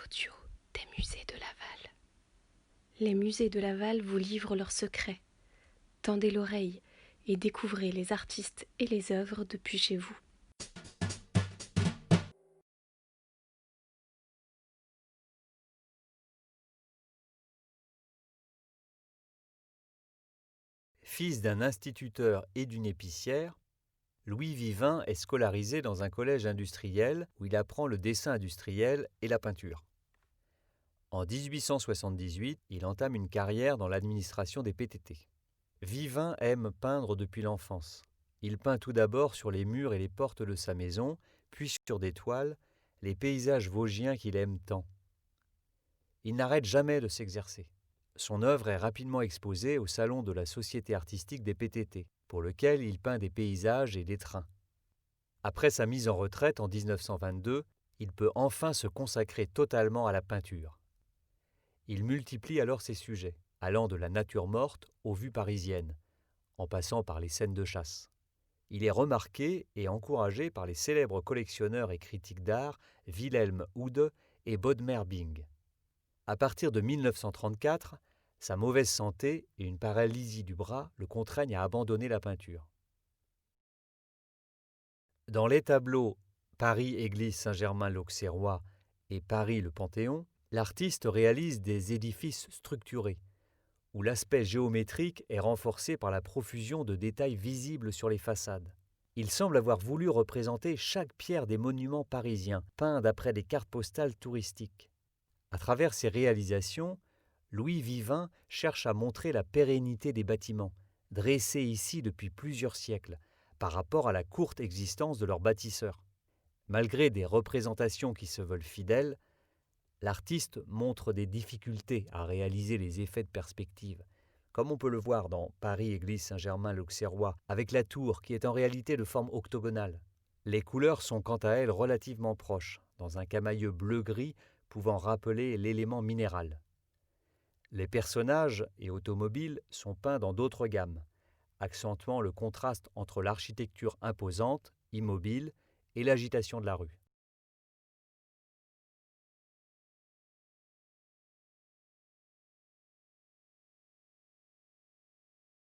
audio des musées de Laval. Les musées de Laval vous livrent leurs secrets. Tendez l'oreille et découvrez les artistes et les œuvres depuis chez vous. Fils d'un instituteur et d'une épicière, Louis Vivin est scolarisé dans un collège industriel où il apprend le dessin industriel et la peinture. En 1878, il entame une carrière dans l'administration des PTT. Vivin aime peindre depuis l'enfance. Il peint tout d'abord sur les murs et les portes de sa maison, puis sur des toiles, les paysages vosgiens qu'il aime tant. Il n'arrête jamais de s'exercer. Son œuvre est rapidement exposée au salon de la Société artistique des PTT, pour lequel il peint des paysages et des trains. Après sa mise en retraite en 1922, il peut enfin se consacrer totalement à la peinture. Il multiplie alors ses sujets, allant de la nature morte aux vues parisiennes, en passant par les scènes de chasse. Il est remarqué et encouragé par les célèbres collectionneurs et critiques d'art Wilhelm Oude et Bodmer Bing. À partir de 1934, sa mauvaise santé et une paralysie du bras le contraignent à abandonner la peinture. Dans les tableaux Paris église Saint-Germain-l'Auxerrois et Paris le Panthéon, l'artiste réalise des édifices structurés, où l'aspect géométrique est renforcé par la profusion de détails visibles sur les façades. Il semble avoir voulu représenter chaque pierre des monuments parisiens, peints d'après des cartes postales touristiques. À travers ses réalisations, Louis Vivin cherche à montrer la pérennité des bâtiments, dressés ici depuis plusieurs siècles, par rapport à la courte existence de leurs bâtisseurs. Malgré des représentations qui se veulent fidèles, l'artiste montre des difficultés à réaliser les effets de perspective, comme on peut le voir dans Paris église Saint-Germain-l'Auxerrois, avec la tour qui est en réalité de forme octogonale. Les couleurs sont quant à elles relativement proches, dans un camailleux bleu-gris pouvant rappeler l'élément minéral. Les personnages et automobiles sont peints dans d'autres gammes, accentuant le contraste entre l'architecture imposante, immobile, et l'agitation de la rue.